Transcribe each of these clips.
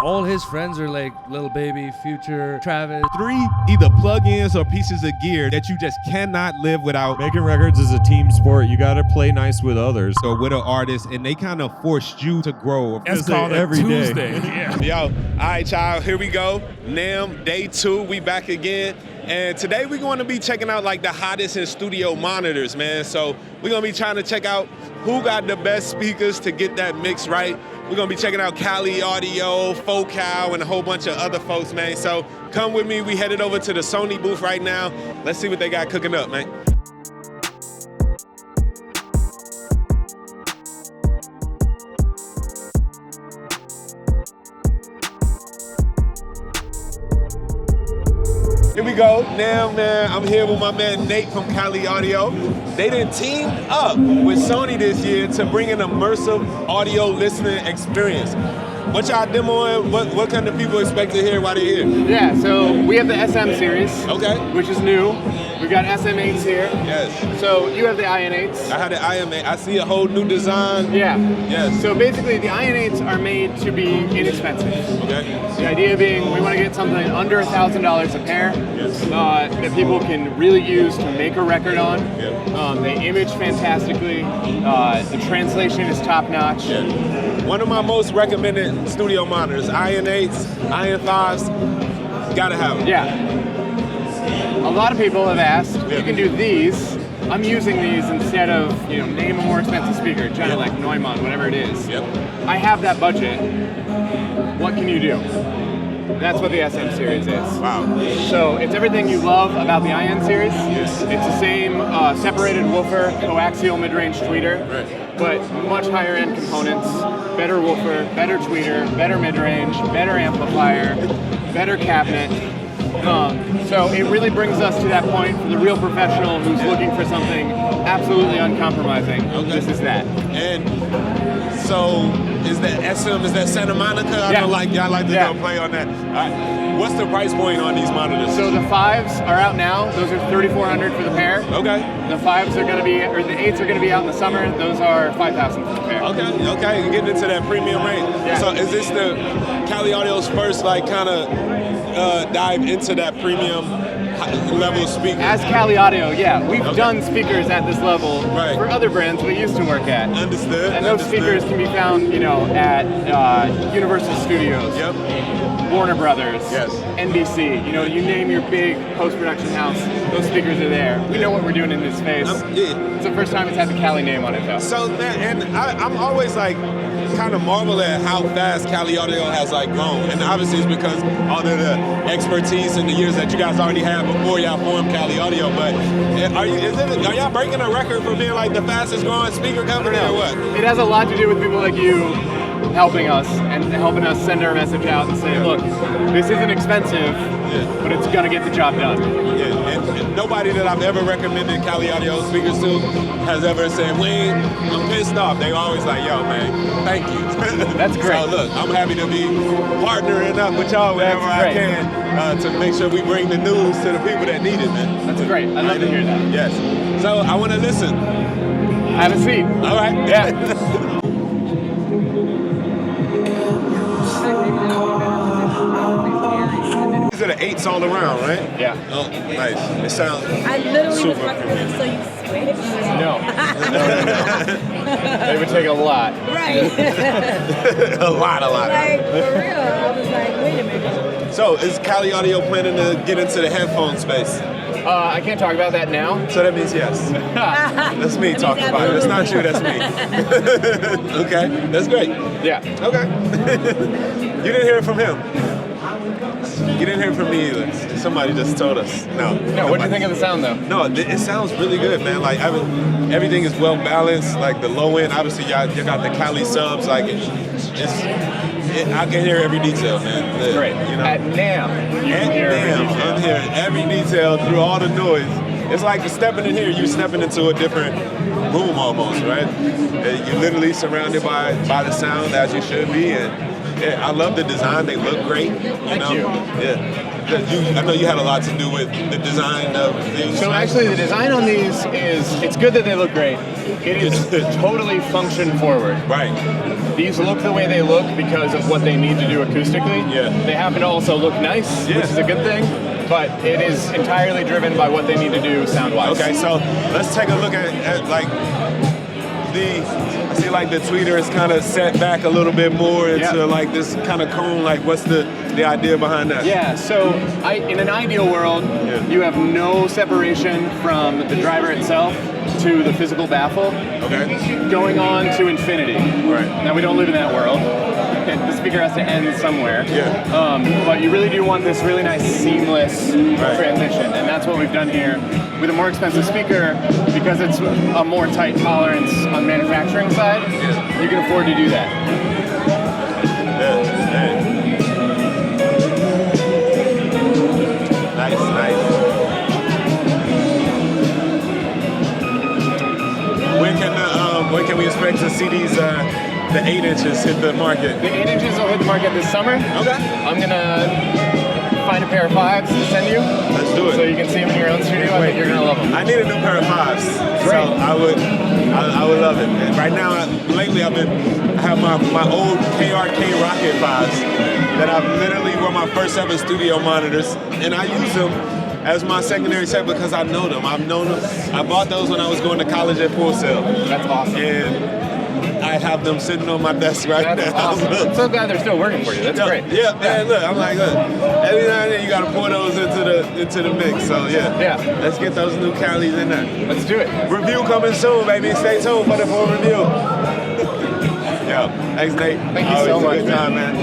All his friends are like Lil Baby, Future, Travis. 3 either plugins or pieces of gear that you just cannot live without. Making records is a team sport. You got to play nice with others. Or with an artist, and they kind of forced you to grow. That's called every day. Yeah. Yo, all right, y'all, here we go. NAMM Day 2, we back again. And today we're going to be checking out like the hottest in studio monitors, man. So we're going to be trying to check out who got the best speakers to get that mix right. We're going to be checking out Cali Audio, Focal, and a whole bunch of other folks, man. So come with me. We headed over to the Sony booth right now. Let's see what they got cooking up, man. Here we go. Now, man, I'm here with my man Nate from Cali Audio. They done teamed up with Sony this year to bring an immersive audio listening experience. What y'all demoing? What kind of people expect to hear while they're here? Yeah, so we have the SM series, okay, which is new. We got SM8s here. Yes. So you have the IN8s. I have the IN8. I see a whole new design. Yeah. Yes. So basically, the IN8s are made to be inexpensive. Okay. The idea being, we want to get something under $1,000 a pair. Yes. That people can really use to make a record on. Yeah. They image fantastically. The translation is top notch. Yeah. One of my most recommended studio monitors, IN8s, IN5s, gotta have them. Yeah. A lot of people have asked, Yeah. you can do these. I'm using these instead of, name a more expensive speaker, Genelec, Neumann, whatever it is. Yep. I have that budget. What can you do? That's what the SM series is. Wow. So it's everything you love about the IN series. Yes. It's the same separated woofer, coaxial mid-range tweeter, Right. but much higher end components, better woofer, better tweeter, better mid-range, better amplifier, better cabinet. So it really brings us to that point for the real professional who's looking for something absolutely uncompromising. Okay. This is that. And so is that SM, is that Santa Monica? I Yeah. know y'all like to Yeah. go play on that. All right. What's the price point on these monitors? So the 5s are out now. Those are $3,400 for the pair. Okay. The 5s are going to be, or the 8s are going to be out in the summer. Those are $5,000 for the pair. Okay, you're getting into that premium range. Yeah. So is this the Cali Audio's first kind of dive into that premium level speaker? As Cali Audio, yeah, we've done speakers at this level Right. for other brands we used to work at. Understood. And those speakers can be found, at Universal Studios, Yep. Warner Brothers, Yes. NBC. You name your big post-production house, those speakers are there. We know what we're doing in this space. Yeah. It's the first time it's had the Cali name on it, though. So man, and I'm always kind of marvel at how fast Cali Audio has grown, and obviously it's because all of the expertise and the years that you guys already had before y'all formed Cali Audio. But are y'all breaking a record for being the fastest growing speaker company or what? It has a lot to do with people like you helping us and helping us send our message out and say, look, this isn't expensive, but it's gonna get the job done. Yeah, and nobody that I've ever recommended Cali Audio speakers to has ever said, Wayne, I'm pissed off. They always yo, man, thank you. That's great. So look, I'm happy to be partnering up with y'all whenever I can to make sure we bring the news to the people that need it, man. That's great. I love to hear that. Yes. So I want to listen. Have a seat. All right. Yeah. These are the 8s all around, right? Yeah. Oh, nice. It sounds I literally was super recommending, so you switch? No. It would take a lot. Right. a lot. For real. I was like, wait a minute. So is Cali Audio planning to get into the headphone space? I can't talk about that now. So that means yes. That's me talking about it. That's not you, that's me. Okay, that's great. Yeah. Okay. You didn't hear it from him. You didn't hear it from me either. Somebody just told us. No. No, what do you think of the sound though? No, it sounds really good, man. Everything is well balanced. The low end, obviously, y'all got the Cali subs. I can hear every detail, man. That's great. At NAMM, you can hear every detail. I'm hearing every detail through all the noise. It's like stepping in here, you're stepping into a different room almost, right? You're literally surrounded by the sound as you should be, and yeah, I love the design. They look great. Thank you. Yeah. I know you had a lot to do with the design of these. So actually, the design on these it's good that they look great. It is totally function forward. Right. These look the way they look because of what they need to do acoustically. Yeah. They happen to also look nice, which is a good thing, but it is entirely driven by what they need to do sound-wise. Okay, so let's take a look at like I see like the tweeter is kind of set back a little bit more into like this kind of cone. Like, what's the idea behind that? Yeah, so in an ideal world, you have no separation from the driver itself to the physical baffle, going on to infinity. Right. Now, we don't live in that world. The speaker has to end somewhere. Yeah. But you really do want this really nice seamless transition, and that's what we've done here. With a more expensive speaker, because it's a more tight tolerance on manufacturing side, you can afford to do that. Nice. When can we expect to see these the 8 inches hit the market? The 8 inches will hit the market this summer. Okay. I'm gonna find a pair of 5s to send you. Let's do it. So you can see them in your own studio. I think you're gonna love them. I need a new pair of 5s. Great. So I would love it. And right now, lately I have my old KRK Rocket 5s that I've literally were my first ever studio monitors, and I use them as my secondary set because I know them. I've known them. I bought those when I was going to college at Full Sail. That's awesome. And I have them sitting on my desk right That's now. awesome. I'm so glad they're still working for you. That's great. Yeah, man. Look, I'm like, look. Every now and then you gotta pour those into the mix. So yeah. Let's get those new Calis in there. Let's do it. Review coming soon, baby. Stay tuned for the full review. Yo, thanks, Nate. Thank you so much, Good time, man.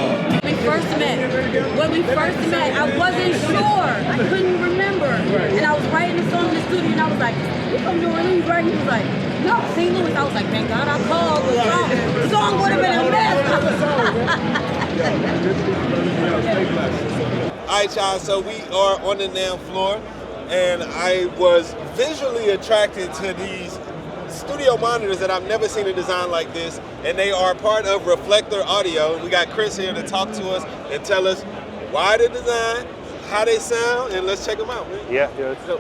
When we first met, I wasn't sure. I couldn't remember. And I was writing a song in the studio, and I was like, you from New Orleans, right? He was like, no, St. Louis. I was like, thank God I called. The song would have been a mess. All right, y'all. So we are on the NAMM floor, and I was visually attracted to these studio monitors that I've never seen a design like this, and they are part of Reflector Audio. We got Chris here to talk to us and tell us why the design, how they sound, and let's check them out, man. Yeah.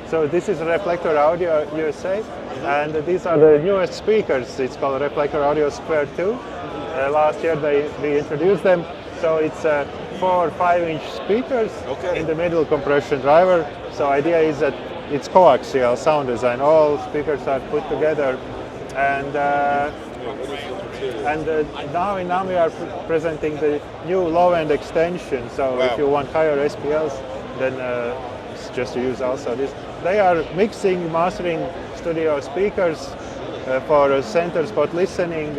So this is Reflector Audio USA, and these are the newest speakers. It's called Reflector Audio Square 2. Last year we introduced them. So it's 4 5-inch speakers in the middle compression driver. So idea is that it's coaxial sound design. All speakers are put together, and now in NAMM we are presenting the new low-end extension. So if you want higher SPLs, then it's just to use also this. They are mixing, mastering studio speakers for center spot listening.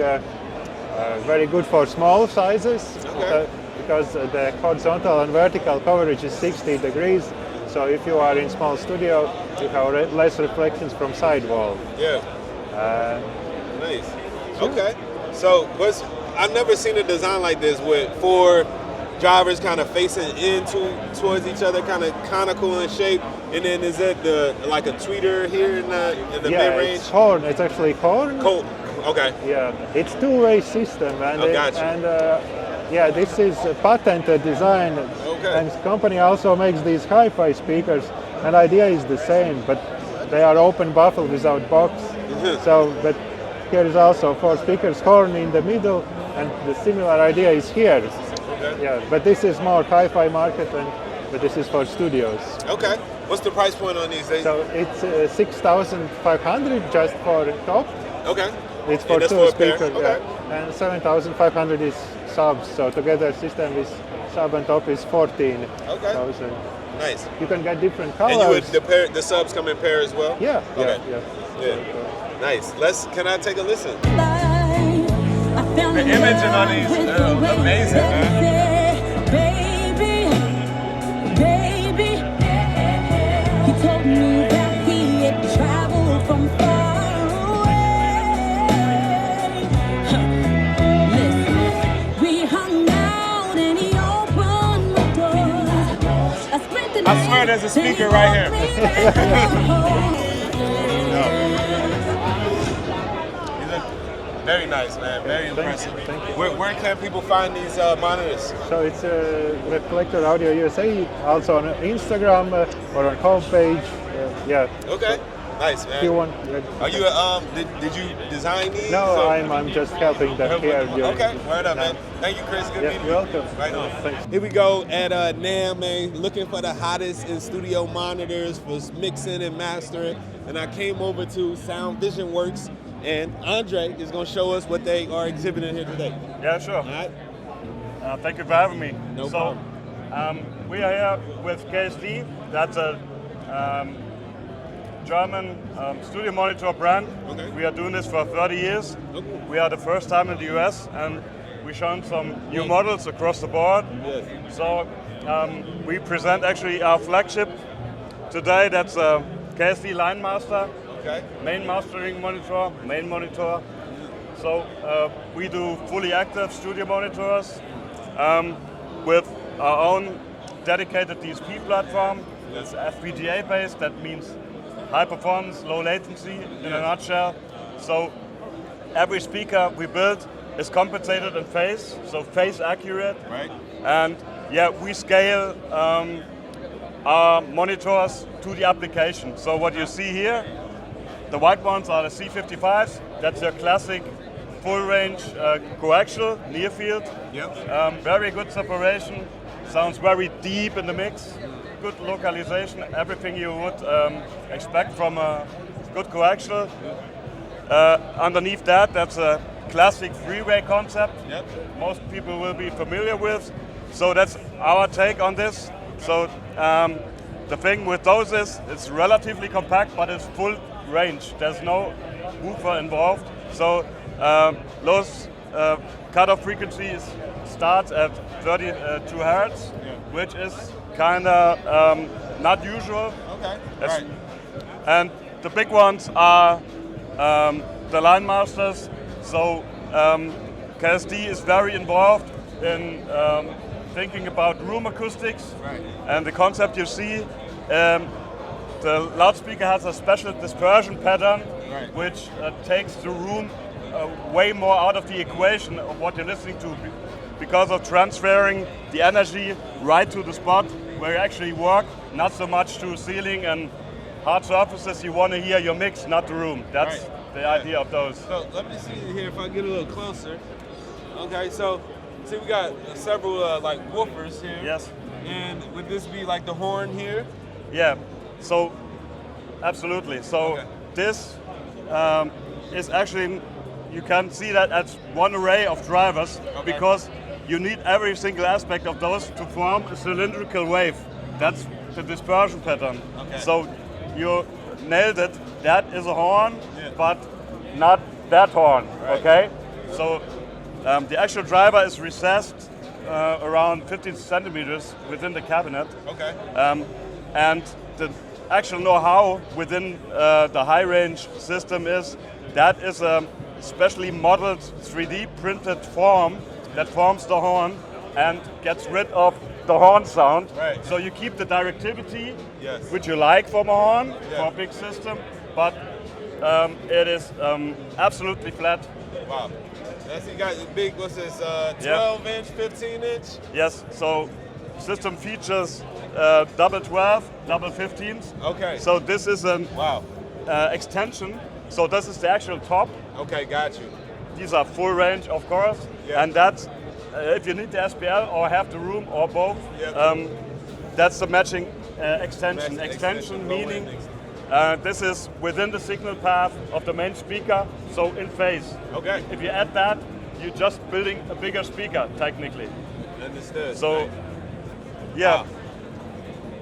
Very good for small sizes because the horizontal and vertical coverage is 60 degrees. So if you are in small studio, you have less reflections from sidewall. Yeah. Nice. Okay. So I've never seen a design like this with 4 drivers kind of facing towards each other, kind of conical in shape. And then is it like a tweeter here in the mid-range? It's horn. It's actually horn. Cool. Okay. Yeah, it's two-way system, and this is a patented design. And the company also makes these hi-fi speakers, and idea is the same, but they are open baffle without box. So, but here is also 4 speakers, horn in the middle, and the similar idea is here. Yeah, but this is more hi-fi market, but this is for studios. Okay. What's the price point on these? So it's 6,500 just for top. Okay. It's for 2 speakers, and 7,500 is subs. So together system is sub and top is 14,000. Okay. Nice. You can get different colors. And the subs come in pair as well? Yeah. Okay. Yeah. Nice. Can I take a listen? The imaging on these is amazing, man. Baby, he told me that he had traveled from far away. Listen, we hung out and he opened my doors. I swear there's a speaker right here. Very nice, man. Very impressive. Thank you. Where can people find these monitors? So it's Reflector Audio USA, also on Instagram or on homepage. Yeah. Okay. Nice, man. If you want. Are you did you design these? No, I'm just helping them here. Okay, word up, man. Thank you, Chris. Good meeting You're you. welcome. Right on. Thanks. Here we go at NAMM, man, looking for the hottest in studio monitors for mixing and mastering. And I came over to Sound Vision Works, and Andre is going to show us what they are exhibiting here today. Yeah, sure. All right? Thank you for having me. No problem. We are here with KSD. That's a German studio monitor brand. Okay. We are doing this for 30 years. Okay. We are the first time in the US, and we've shown some new models across the board. Yes. So we present actually our flagship today. That's a KSD Line Master. Okay. Main mastering monitor, main monitor. So we do fully active studio monitors with our own dedicated DSP platform. It's FPGA based. That means high performance, low latency in a nutshell. So every speaker we build is compensated in phase, so phase accurate. Right. And yeah, we scale our monitors to the application. So what you see here, the white ones are the C55s. That's your classic full range coaxial near field. Yep. Very good separation. Sounds very deep in the mix. Good localization. Everything you would expect from a good coaxial. Underneath that, that's a classic three-way concept. Yep. Most people will be familiar with. So that's our take on this. So the thing with those is it's relatively compact, but it's full range. There's no woofer involved. So those cutoff frequencies start at 32 hertz, which is kind of not usual. Okay. That's- Right. And the big ones are the line masters. So KSD is very involved in thinking about room acoustics. Right. And the concept you see, the loudspeaker has a special dispersion pattern, Right. which takes the room way more out of the equation of what you're listening to, because of transferring the energy right to the spot where you actually work, not so much to ceiling and hard surfaces. You want to hear your mix, not the room. That's Right. the idea of those. So let me see here if I get a little closer. Okay, so see we got several like woofers here. Yes. And would this be like the horn here? Yeah, so absolutely. So Okay. this is actually, you can see that as one array of drivers, Okay. because you need every single aspect of those to form a cylindrical wave. That's the dispersion pattern. Okay. So you nailed it. That is a horn, Yeah. but not that horn. Right. Okay. So the actual driver is recessed around 15 centimeters within the cabinet. Okay. And the actual know-how within the high-range system is that is a specially modeled 3D printed form that forms the horn and gets rid of the horn sound. Right. So you keep the directivity, Yes. which you like from a horn Yeah. for a big system, but it is absolutely flat. Wow. That's you got the big, what's this, 12 inch, 15 inch? Yes, so system features double 12, double 15s. Okay. So this is an Wow. extension. So this is the actual top. Okay, got you. These are full range, of course. Yeah. And that's, if you need the SPL or have the room or both, Yeah. that's the matching extension. Matching Extension extension, low meaning end this is within the signal path of the main speaker, so in phase. Okay. If you add that, you're just building a bigger speaker, technically. Understood. So, Right. yeah. Wow.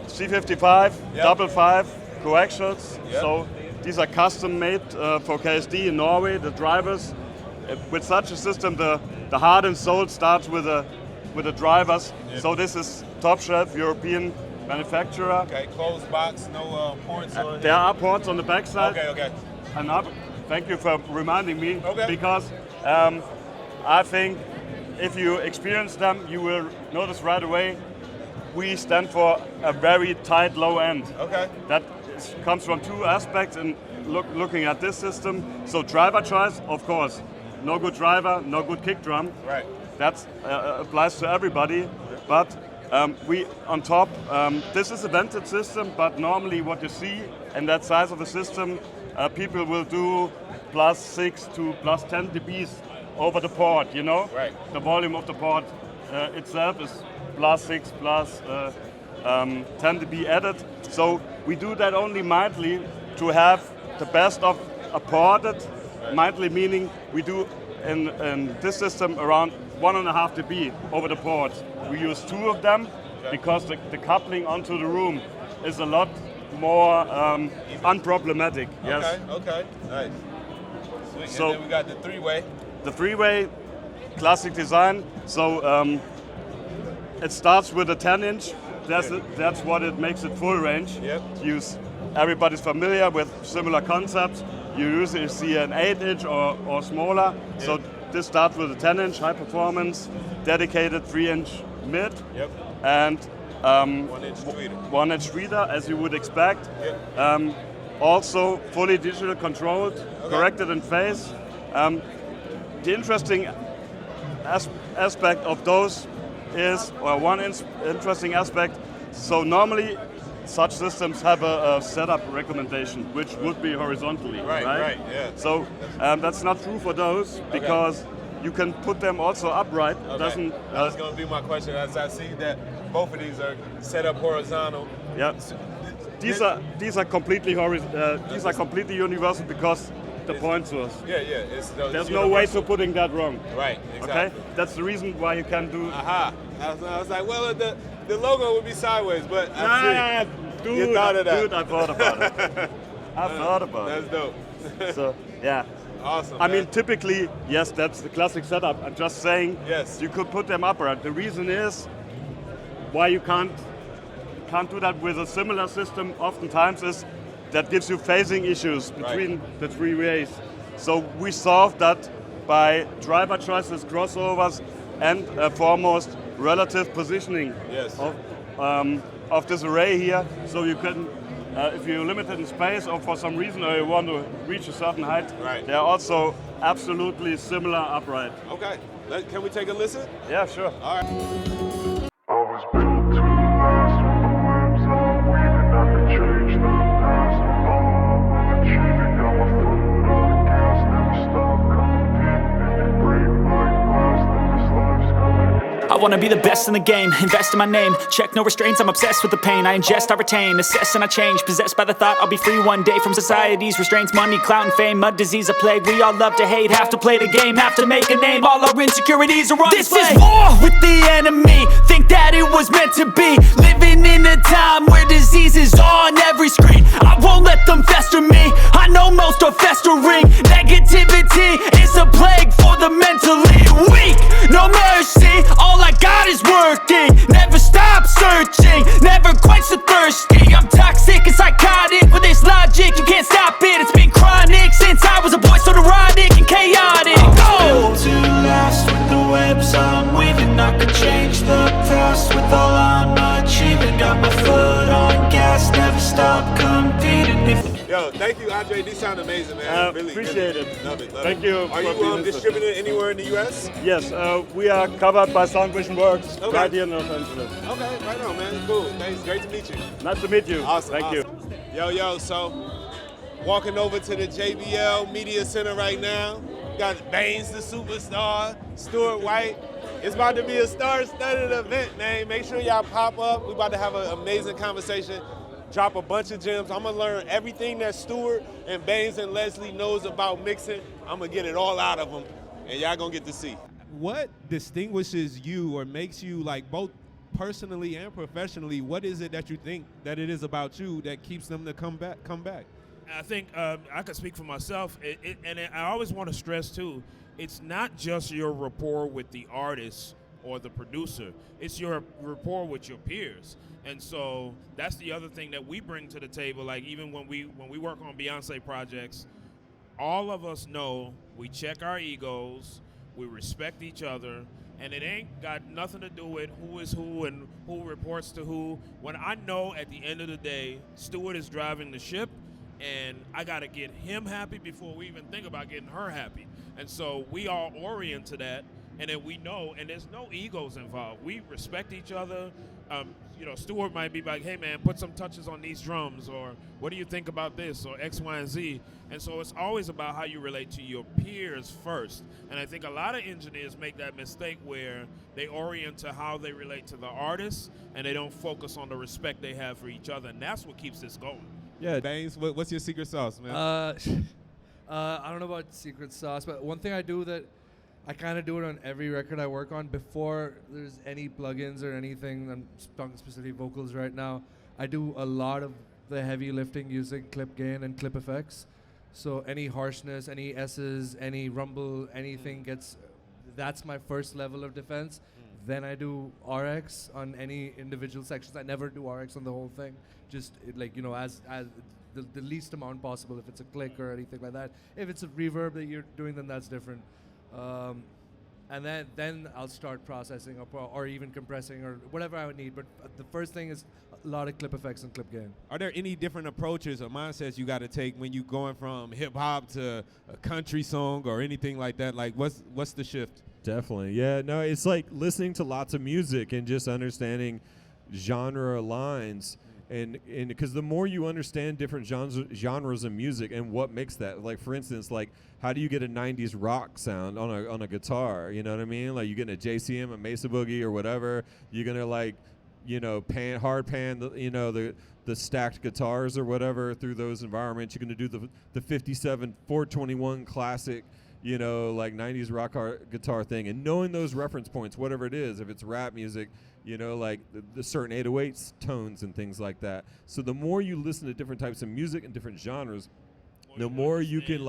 C55, Yep. double 5 coaxials. Yep. So these are custom made for KSD in Norway, the drivers. With such a system, the heart and soul starts with the drivers. Yep. So this is top shelf European manufacturer. Okay, closed box, no ports on There are ports on the backside. Okay. Thank you for reminding me. Okay. Because I think if you experience them, you will notice right away we stand for a very tight low end. Okay. That comes from two aspects in looking at this system. So driver choice, of course. no good driver, no good kick drum. Right. That applies to everybody. But we on top, this is a vented system, but normally what you see in that size of a system, people will do +6 to +10 dBs over the port, you know? Right. The volume of the port itself is +6 10 dB added. So we do that only mildly to have the best of a ported, mildly meaning we do in this system around 1.5 dB over the port. We use 2 of them because the coupling onto the room is a lot more unproblematic. Yes. Okay, nice. Sweet. So and then we got the 3-way. The 3-way, classic design. So it starts with a 10-inch. That's what it makes it full range. Yep. Everybody's familiar with similar concepts. You usually see an 8-inch or smaller. Yep. So this starts with a 10-inch high performance, dedicated 3-inch mid, Yep. and 1-inch tweeter. 1-inch tweeter, as you would expect. Yep. Also fully digital controlled, corrected in phase. The interesting aspect of those is, or one interesting aspect, so normally such systems have a setup recommendation, which would be horizontally, Right, yeah. So that's not true for those, because you can put them also upright. Okay. That was going to be my question, as I see that both of these are set up horizontal. Yeah. These are completely completely universal because the point source. Yeah. There's no way to putting that wrong. Right, exactly. Okay, that's the reason why you can do. Aha. I was like, well, the logo would be sideways, but Dude, you thought of that. Dude, I thought about it. I thought about That's it. dope. So yeah. Awesome. I man. mean, typically, yes, that's the classic setup. I'm just saying, Yes. you could put them upright. The reason is why you can't do that with a similar system oftentimes is that gives you phasing issues between the 3 ways. So we solved that by driver choices, crossovers, and foremost relative positioning of this array here. So you can, if you're limited in space or for some reason or you want to reach a certain height, they're also absolutely similar upright. Okay. Can we take a listen? Yeah, sure. All right. I was built to last with the webs I'm weaving. I could change the past with all I'm achieving. Got my foot on the gas, never stop competing. If you break my glass, then this life's gonna end. I wanna be the best in the game, invest in my name. Check no restraints, I'm obsessed with the pain. I ingest, I retain, assess and I change. Possessed by the thought I'll be free one day from society's restraints. Money, clout and fame, mud, disease, a plague. We all love to hate, have to play the game, have to make a name. All our insecurities are on display. This is war with the enemy, think that it was meant to be. Living in a time where disease is on every screen. I won't let them fester me, I know most are festering. Negativity is a plague for the mentally weak. No mercy, all I got is working. Never stop searching, never quench the thirsty. I'm toxic and psychotic with this logic, you can't stop it. It's been chronic since I was a boy, so neurotic and chaotic. Go! To last with the webs I'm weaving. I could change the past with all I'm achieving. Got my foot on gas, never stop competing. Yo, thank you, Andre. These sound amazing, man. Really Appreciate it. Love it. Thank you. Are you distributed anywhere in the U.S.? Yes, we are covered by Sound Vision Works right here in Los Angeles. Okay, right on, man. Cool. Thanks. Great to meet you. Nice to meet you. Awesome. Thank you. Yo, so walking over to the JBL Media Center right now. Got Baines the superstar, Stuart White. It's about to be a star-studded event, man. Make sure y'all pop up. We're about to have an amazing conversation. Drop a bunch of gems. I'm gonna learn everything that Stuart and Baines and Leslie knows about mixing. I'm gonna get it all out of them, and y'all gonna get to see. What distinguishes you or makes you, like, both personally and professionally, what is it that you think that it is about you that keeps them to come back? I think I could speak for myself, and I always want to stress too, it's not just your rapport with the artist or the producer, it's your rapport with your peers. And so that's the other thing that we bring to the table. Like, even when we work on Beyonce projects, all of us know we check our egos, we respect each other, and it ain't got nothing to do with who is who and who reports to who. When I know at the end of the day, Stuart is driving the ship, and I got to get him happy before we even think about getting her happy. And so we all orient to that, and then we know, and there's no egos involved. We respect each other. You know, Stuart might be like, hey man, put some touches on these drums, or what do you think about this, or X, Y, and Z. And so it's always about how you relate to your peers first. And I think a lot of engineers make that mistake where they orient to how they relate to the artist, and they don't focus on the respect they have for each other. And that's what keeps this going. Yeah, Baines, what's your secret sauce, man? I don't know about secret sauce, but one thing I do that I kind of do it on every record I work on before there's any plugins or anything. I'm talking specifically vocals right now. I do a lot of the heavy lifting using clip gain and clip effects. So any harshness, any S's, any rumble, anything that's my first level of defense. Then I do RX on any individual sections. I never do RX on the whole thing. Just as the least amount possible if it's a click or anything like that. If it's a reverb that you're doing, then that's different. And then I'll start processing or even compressing or whatever I would need. But the first thing is a lot of clip effects and clip gain. Are there any different approaches or mindsets you got to take when you going from hip hop to a country song or anything like that? Like, what's the shift? Definitely, yeah. No, it's like listening to lots of music and just understanding genre lines. And because the more you understand different genres of music and what makes that, like for instance, like how do you get a 90s rock sound on a guitar? You know what I mean? Like you get a JCM, a Mesa Boogie or whatever. You're gonna hard pan the stacked guitars or whatever through those environments. You're gonna do the 57 421 classic, like 90s rock guitar thing, and knowing those reference points, whatever it is, if it's rap music, like the certain 808s tones and things like that. So the more you listen to different types of music and different genres, the more you can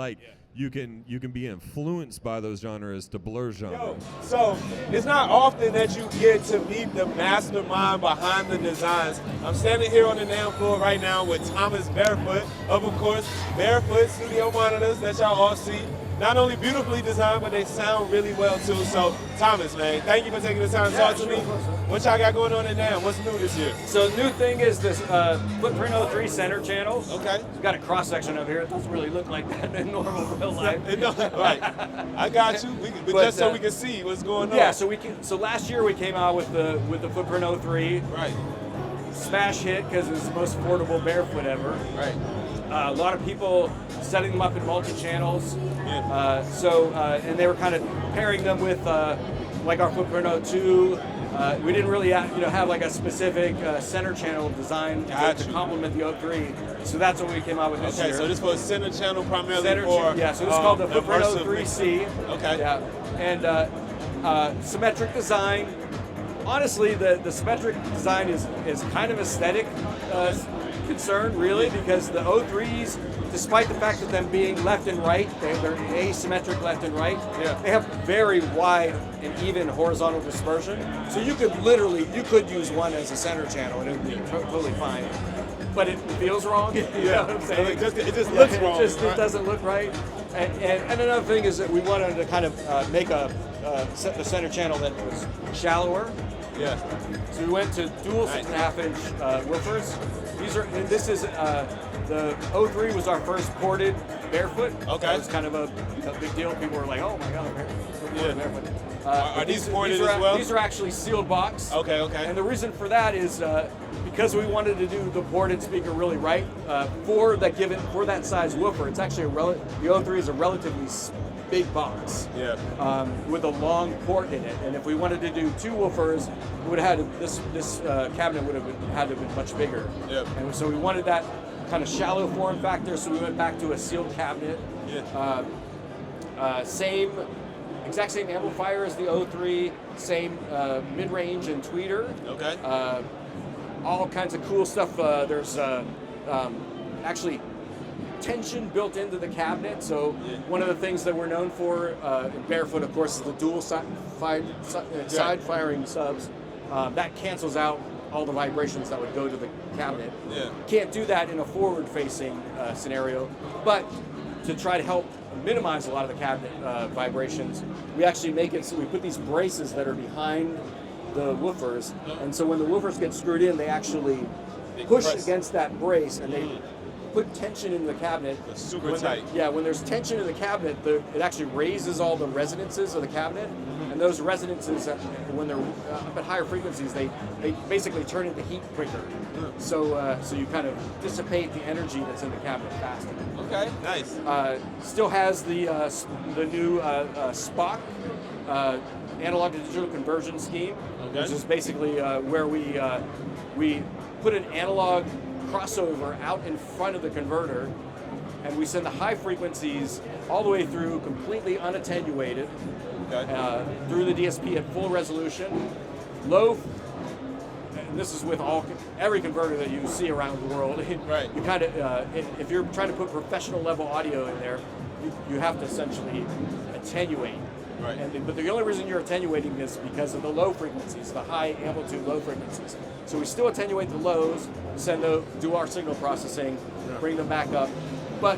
you can be influenced by those genres to blur genre. So it's not often that you get to meet the mastermind behind the designs. I'm standing here on the NAMM floor right now with Thomas Barefoot of course, Barefoot studio monitors that y'all all see. Not only beautifully designed, but they sound really well too. So, Thomas, man, thank you for taking the time to talk to me. What y'all got going on in NAMM? What's new this year? So the new thing is this Footprint 03 center channel. Okay. We've got a cross section over here. It doesn't really look like that in normal real life. Right. I got you. But just so we can see what's going on. Yeah. So last year we came out with the Footprint 03. Right. Smash hit because it was the most affordable Barefoot ever. Right. A lot of people setting them up in multi-channels. Yeah. And they were kind of pairing them with like our Footprint 02. We didn't really have like a specific center channel design to complement the 03. So that's what we came out with this year. Okay, so this was center channel primarily for... Yeah, so this is called the Footprint 03C. Okay. Yeah. And symmetric design. Honestly, the symmetric design is kind of aesthetic concern, really, because the 03s, despite the fact of them being left and right, they're asymmetric left and right, they have very wide and even horizontal dispersion. So you could use one as a center channel and it would be totally fine. But it feels wrong, you know what I'm saying? It just looks wrong. It doesn't look right. And another thing is that we wanted to kind of make the center channel that was shallower. Yeah. So we went to dual 6.5-inch woofers. This is the 03 was our first ported Barefoot. Okay. That was kind of a big deal. People were like, "Oh my God, Barefoot." Are these ported as well? These are actually sealed box. Okay. And the reason for that is because we wanted to do the ported speaker really right for that size woofer. It's actually the 03 is a relatively big box with a long port in it, and if we wanted to do two woofers, we would have had this cabinet would have had to have been much bigger. Yep. And so we wanted that kind of shallow form factor, so we went back to a sealed cabinet. Exact same amplifier as the 03, same mid-range and tweeter. Okay. All kinds of cool stuff. There's actually tension built into the cabinet. So one of the things that we're known for in Barefoot, of course, is the dual side firing subs. That cancels out all the vibrations that would go to the cabinet. Can't do that in a forward-facing scenario, but to try to help minimize a lot of the cabinet vibrations, we actually make it so we put these braces that are behind the woofers, and so when the woofers get screwed in, they actually push against that brace, and put tension in the cabinet, super tight. When there's tension in the cabinet, it actually raises all the resonances of the cabinet, and those resonances, when they're up at higher frequencies, they basically turn into heat quicker. So you kind of dissipate the energy that's in the cabinet faster. Okay, nice. Still has the new Spock analog to digital conversion scheme, which is basically where we put an analog crossover out in front of the converter, and we send the high frequencies all the way through, completely unattenuated, through the DSP at full resolution. Low, and this is with every converter that you see around the world. Right. You kind of, if you're trying to put professional level audio in there, you have to essentially attenuate. Right. But the only reason you're attenuating is because of the low frequencies, the high amplitude low frequencies. So we still attenuate the lows, do our signal processing, bring them back up. But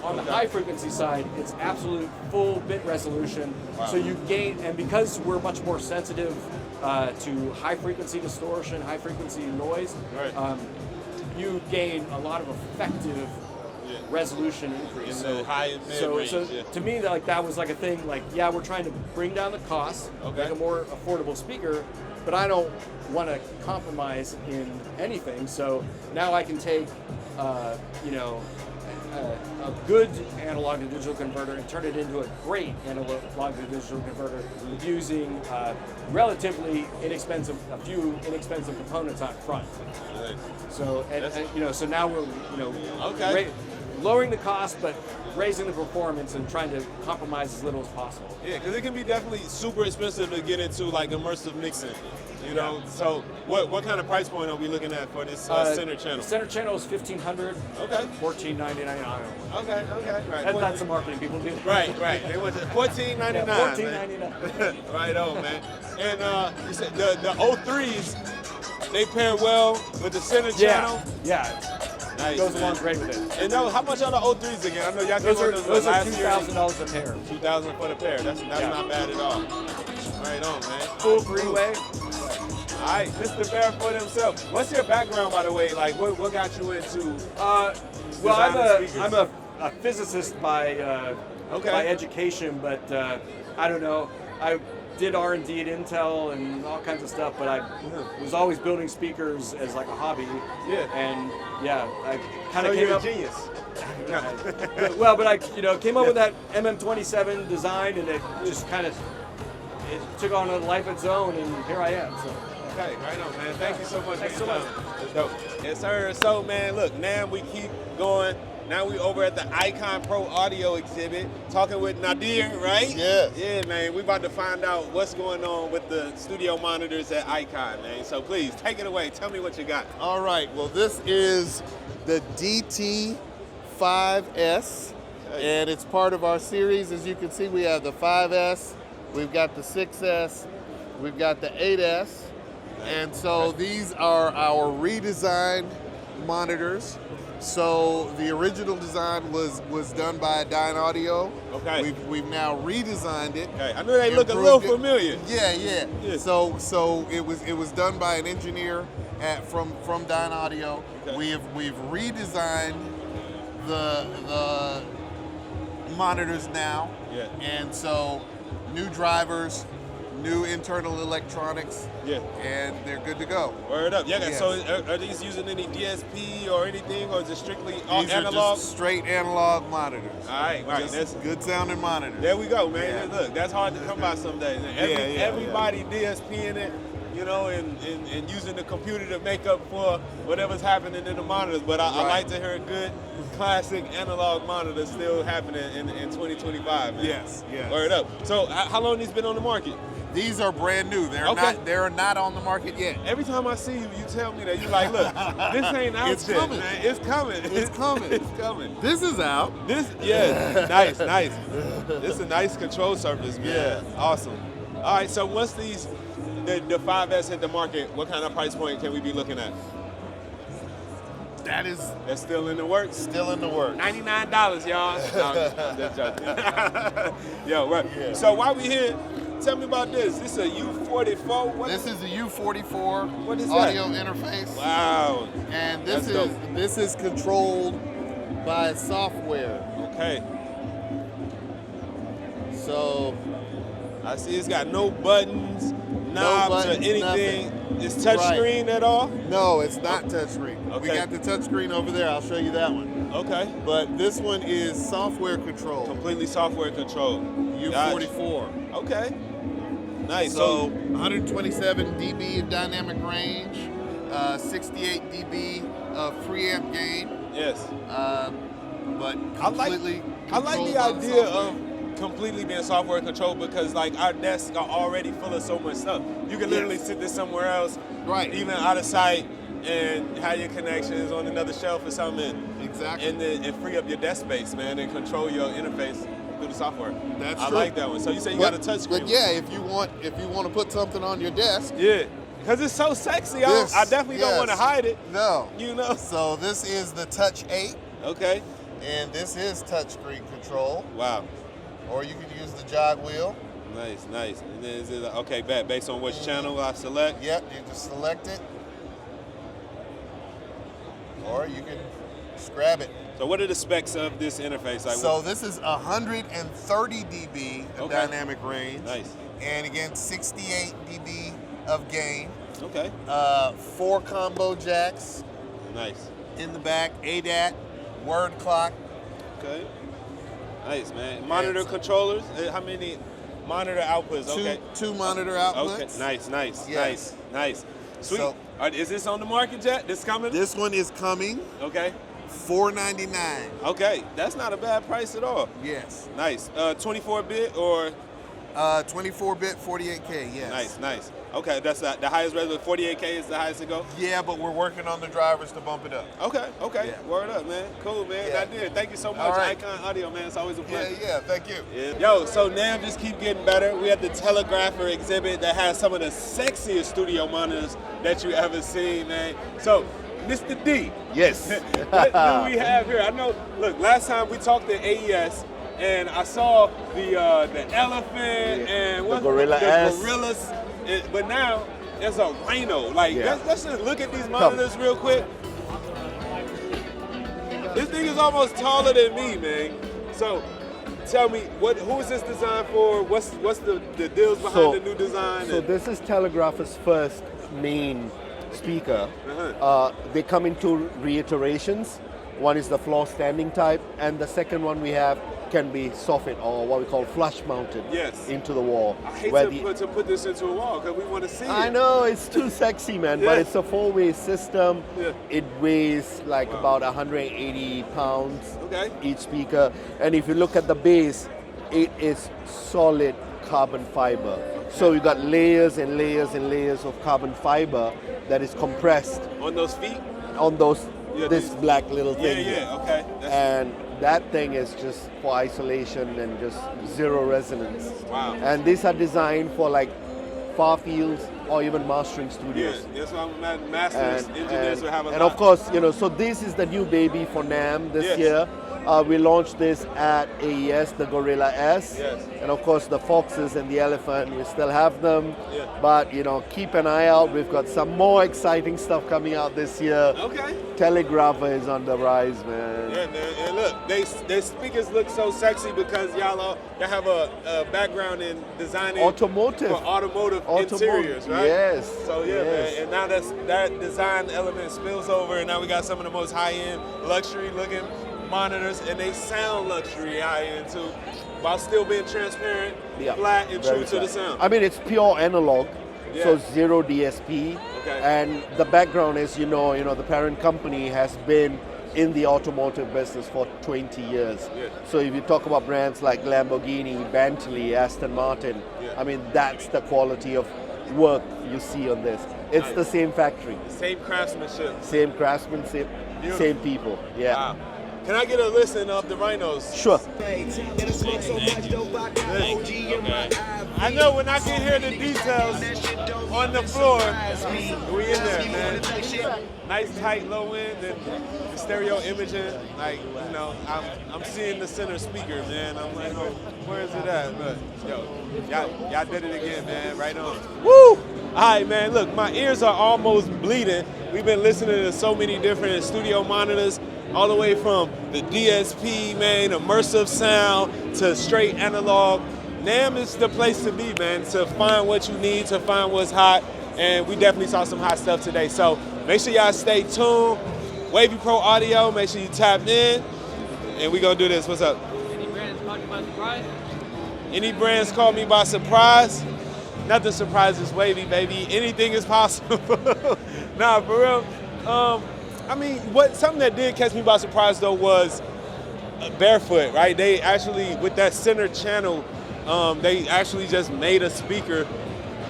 on the high frequency side, it's absolute full bit resolution. Wow. So you gain, and because we're much more sensitive to high frequency distortion, high frequency noise, you gain a lot of effective resolution increase. In the high and mid range. To me, that was like a thing. We're trying to bring down the cost, make a more affordable speaker, but I don't want to compromise in anything. So now I can take, a good analog to digital converter and turn it into a great analog to digital converter using relatively inexpensive, a few inexpensive components on front. Right. So so now we're lowering the cost, but raising the performance and trying to compromise as little as possible. Yeah, because it can be definitely super expensive to get into immersive mixing. You know, so what kind of price point are we looking at for this center channel? Center channel is $1,500. Okay. $14.99. Okay. Right. That's the marketing people do. Right. They went to $14.99. $14.99. Right on, man. And you said the 03s, they pair well with the center channel. Yeah. Nice, goes along great with it. And how much are the 03s again? I know y'all those are $2,000 a pair. $2,000 for the pair. That's not bad at all. Right on, man. Full three-way. All right, Mr. Barefoot himself. What's your background, by the way? What got you into? I'm a physicist by education, but I don't know. I did R&D at Intel and all kinds of stuff, but I was always building speakers as a hobby. Yeah. And I kind of came came you're up. a genius. But I came up with that MM27 design, and it just kind of took on a life of its own, and here I am. So. Okay, right on, man. Thank you so much. Thanks so much. That's dope. Yes, sir. So, man, look, now we keep going. Now we over at the Icon Pro Audio exhibit, talking with Nadir, right? Yeah. Yeah, man. We about to find out what's going on with the studio monitors at Icon, man. So please, take it away. Tell me what you got. All right. Well, this is the DT5S, and it's part of our series. As you can see, we have the 5S, we've got the 6S, we've got the 8S, and so these are our redesigned monitors. So the original design was done by Dyne Audio. Okay. We've now redesigned it. Okay. I know they look a little familiar. Yeah. So it was done by an engineer from Dyne Audio. Okay. We've redesigned the monitors now. Yeah. And so new drivers, new internal electronics. Yeah. And they're good to go. Word up. Yeah. Yes. So are these using any DSP or anything, or is it strictly These analog? are just straight analog monitors. All right. That's good sounding monitors. There we go, man. Yeah. Look, that's hard to come by some days. Everybody DSP in it, and using the computer to make up for whatever's happening in the monitors. But I like to hear a good classic analog monitor still happening in 2025. Man. Yes. Word up. So how long these been on the market? These are brand new. They're not on the market yet. Every time I see you, you tell me that. You're like, look, this ain't out It's yet, coming. man. It's coming. It's coming. It's coming. This is out. Nice. This is a nice control surface, man. Yeah. Awesome. All right, so once the 5S hit the market, what kind of price point can we be looking at? That's still in the works? Still in the works. $99, y'all. No, I'm just joking. Yo, right. Yeah. So while we here, tell me about this. This is a U44? This is a U44 what is audio that? interface. Wow. And this is controlled by software. Okay. So I see it's got no buttons, knobs, or anything. Nothing. It's touchscreen at all? No, it's not touchscreen. Okay. We got the touchscreen over there. I'll show you that one. Okay. But this one is software controlled. Completely software controlled. U44. Okay. Nice. So 127 dB of dynamic range, 68 dB of preamp gain. Yes. But completely I like the controlled by idea software. of completely being software controlled because like our desks are already full of so much stuff. You can literally sit this somewhere else, right? Even out of sight, and have your connections on another shelf or something. Exactly. And free up your desk space, man, and control your interface through the software. That's I true. like that one. So you say you got a touch screen. But yeah, if you want to put something on your desk. Yeah. Because it's so sexy. This, I definitely don't want to hide it. No. You know. So this is the Touch 8. Okay. And this is touchscreen control. Wow. Or you can use the jog wheel. Nice, nice. And then is it okay, based on which channel I select? Yep, you just select it. Or you can scrap it. So what are the specs of this interface? Like So this is 130 dB of dynamic range. Nice. And again, 68 dB of gain. Okay. 4 combo jacks. Nice. In the back, ADAT, word clock. Okay. Nice, man. Monitor controllers. How many monitor outputs? Okay. Two monitor outputs. Okay. Nice, nice, Yes. nice. Sweet. So- Is this on the market yet? This coming? This one is coming. Okay. $499. Okay, that's not a bad price at all. Yes. Nice. 24-bit or? 24-bit, 48K. Yes. Nice, nice. Okay, that's the highest resolution. 48K is the highest to go. Yeah, but we're working on the drivers to bump it up. Okay. Yeah. Word up, man. Cool, man. Yeah. I did. Thank you so much, All right. Icon Audio, man. It's always a pleasure. Yeah, thank you. Yeah. Yo, so NAMM just keep getting better. We have the Telegrapher exhibit that has some of the sexiest studio monitors that you ever seen, man. So, Mr. D. Yes. What do we have here? I know, look, last time we talked at AES, and I saw the elephant and the Gorilla S. gorillas, but now there's a rhino. Like, Yeah. let's just look at these monitors real quick. This thing is almost taller than me, man. So, tell me, who is this designed for? What's the deals behind the new design? So this is Telegrapher's first main speaker. They come in two reiterations. One is the floor standing type, and the second one we have can be soffit, or what we call flush mounted into the wall. I hate where to put this into a wall because we want to see it. I know, it's too sexy, man, but it's a four-way system. Yeah. It weighs like about 180 pounds each speaker. And if you look at the base, it is solid carbon fiber. So you got layers and layers and layers of carbon fiber that is compressed. On those feet? On those, this black little thing. Yeah, okay. And that thing is just for isolation and just zero resonance. Wow. And these are designed for like far fields or even mastering studios. Yeah, that's why I'm masters engineers will have a lot. And of course, so this is the new baby for NAMM this year. We launched this at AES, the Gorilla S. Yes. And of course the foxes and the elephant, we still have them. Yeah. But keep an eye out. We've got some more exciting stuff coming out this year. Okay. Telegrapher is on the rise, man. Yeah, man. And look, their speakers look so sexy because y'all have a background in designing Automotive. for automotive interiors, right? Yes. So yeah, man. And now that design element spills over, and now we got some of the most high-end, luxury-looking monitors, and they sound luxury high-end too, while still being transparent, flat, and true to the sound. I mean, it's pure analog, so Yeah. zero DSP. Okay. And the background is, the parent company has been in the automotive business for 20 years. Yeah. So if you talk about brands like Lamborghini, Bentley, Aston Martin, I mean, that's the quality of work you see on this. It's the same factory. Same craftsmanship. Same craftsmanship, same people. Yeah. Wow. Can I get a listen of the rhinos? Sure. I know when I can hear the details on the floor, we in there, man. Nice tight low end and the stereo imaging. Like, I'm seeing the center speaker, man. I'm like, oh, where is it at? But y'all did it again, man. Right on. Woo! All right, man. Look, my ears are almost bleeding We've been listening to so many different studio monitors, all the way from the DSP, man, immersive sound, to straight analog. NAMM is the place to be, man, to find what you need, to find what's hot, and we definitely saw some hot stuff today. So make sure y'all stay tuned. Wavy Pro Audio, make sure you tap in, and we gonna do this. What's up? Any brands caught you by surprise? Any brands caught me by surprise? Nothing surprises Wavy, baby. Anything is possible. Nah, for real. I mean, something that did catch me by surprise though was Barefoot, right? They actually, with that center channel, they actually just made a speaker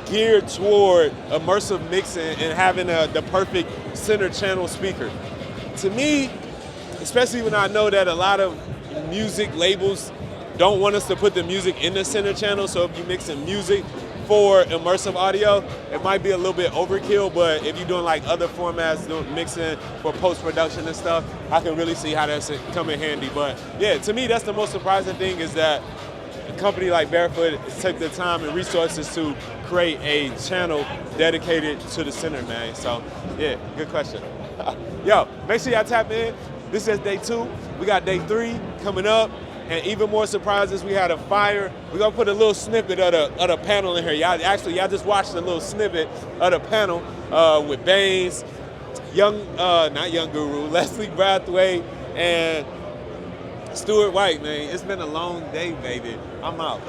geared toward immersive mixing and having the perfect center channel speaker. To me, especially when I know that a lot of music labels don't want us to put the music in the center channel, so if you're mixing music for immersive audio, it might be a little bit overkill, but if you're doing like other formats, doing mixing for post-production and stuff, I can really see how that's come in handy. But yeah, to me, that's the most surprising thing, is that a company like Barefoot took the time and resources to create a channel dedicated to the center, man. So yeah, good question. Yo, make sure y'all tap in. This is day 2. We got day 3 coming up. And even more surprises, we had a fire. We're gonna put a little snippet of the panel in here. Y'all just watched a little snippet of the panel with Baines, not Young Guru, Leslie Brathwaite, and Stuart White, man. It's been a long day, baby. I'm out.